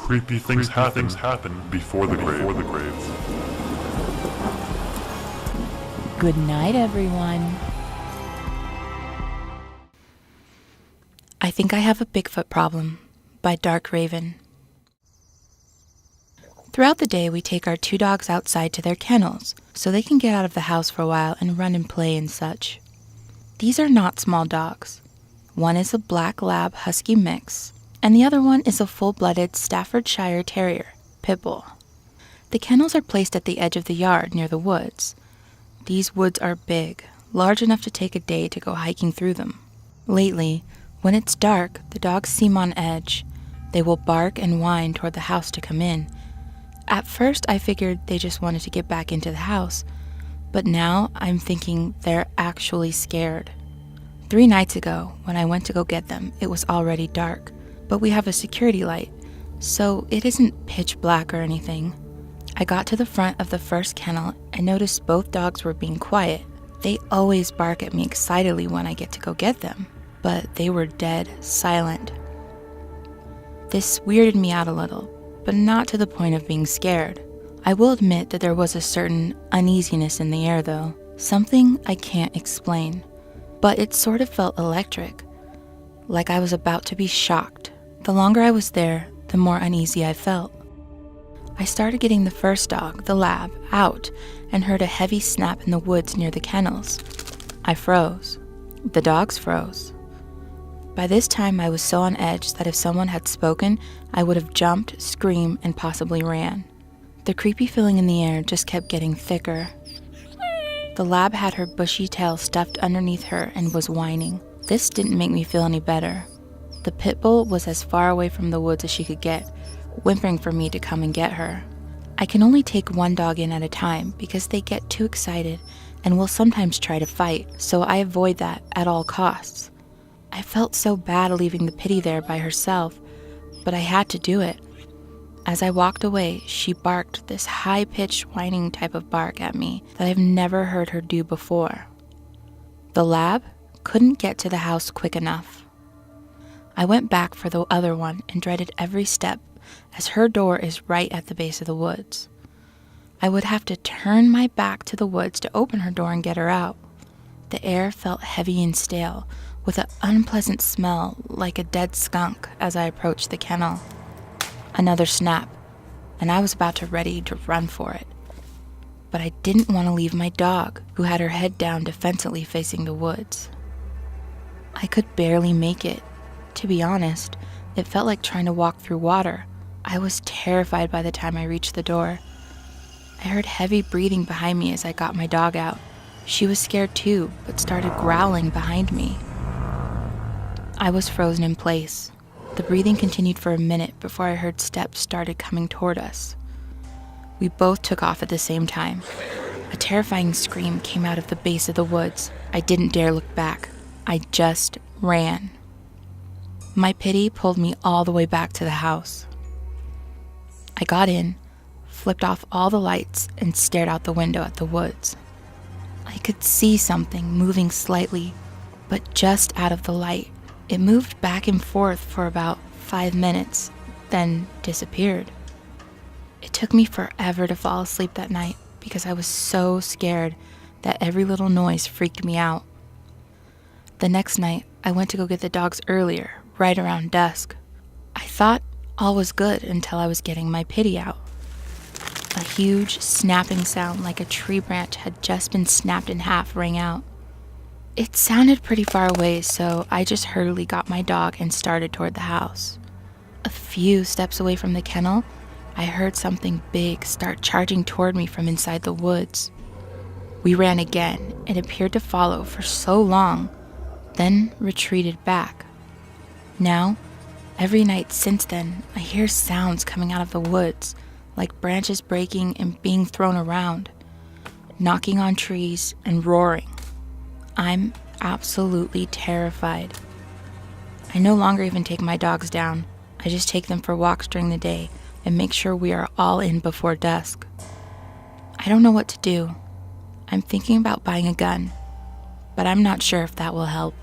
Creepy things happen before the grave. Good night, everyone. I Think I Have a Bigfoot Problem by DarkRayvyn. Throughout the day, we take our 2 dogs outside to their kennels so they can get out of the house for a while and run and play and such. These are not small dogs. One is a black lab husky mix, and the other one is a full-blooded Staffordshire Terrier, pit bull. The kennels are placed at the edge of the yard near the woods. These woods are big, large enough to take a day to go hiking through them. Lately, when it's dark, the dogs seem on edge. They will bark and whine toward the house to come in. At first, I figured they just wanted to get back into the house, but now I'm thinking they're actually scared. 3 nights ago, when I went to go get them, it was already dark, but we have a security light, so it isn't pitch black or anything. I got to the front of the first kennel and noticed both dogs were being quiet. They always bark at me excitedly when I get to go get them, but they were dead silent. This weirded me out a little, but not to the point of being scared. I will admit that there was a certain uneasiness in the air though, something I can't explain, but it sort of felt electric, like I was about to be shocked. The longer I was there, the more uneasy I felt. I started getting the first dog, the lab, out and heard a heavy snap in the woods near the kennels. I froze. The dogs froze. By this time, I was so on edge that if someone had spoken, I would have jumped, screamed, and possibly ran. The creepy feeling in the air just kept getting thicker. The lab had her bushy tail stuffed underneath her and was whining. This didn't make me feel any better. The pit bull was as far away from the woods as she could get, whimpering for me to come and get her. I can only take 1 dog in at a time because they get too excited and will sometimes try to fight, so I avoid that at all costs. I felt so bad leaving the pitty there by herself, but I had to do it. As I walked away, she barked this high-pitched whining type of bark at me that I've never heard her do before. The lab couldn't get to the house quick enough. I went back for the other one and dreaded every step, as her door is right at the base of the woods. I would have to turn my back to the woods to open her door and get her out. The air felt heavy and stale, with an unpleasant smell like a dead skunk as I approached the kennel. Another snap, and I was about to ready to run for it. But I didn't want to leave my dog, who had her head down defensively facing the woods. I could barely make it. To be honest, it felt like trying to walk through water. I was terrified by the time I reached the door. I heard heavy breathing behind me as I got my dog out. She was scared too, but started growling behind me. I was frozen in place. The breathing continued for a minute before I heard steps started coming toward us. We both took off at the same time. A terrifying scream came out of the base of the woods. I didn't dare look back. I just ran. My pity pulled me all the way back to the house. I got in, flipped off all the lights, and stared out the window at the woods. I could see something moving slightly, but just out of the light. It moved back and forth for about 5 minutes, then disappeared. It took me forever to fall asleep that night because I was so scared that every little noise freaked me out. The next night, I went to go get the dogs earlier, right around dusk. I thought all was good until I was getting my pitty out. A huge snapping sound like a tree branch had just been snapped in half rang out. It sounded pretty far away, so I just hurriedly got my dog and started toward the house. A few steps away from the kennel, I heard something big start charging toward me from inside the woods. We ran again and appeared to follow for so long, then retreated back. Now, every night since then, I hear sounds coming out of the woods, like branches breaking and being thrown around, knocking on trees and roaring. I'm absolutely terrified. I no longer even take my dogs down. I just take them for walks during the day and make sure we are all in before dusk. I don't know what to do. I'm thinking about buying a gun, but I'm not sure if that will help.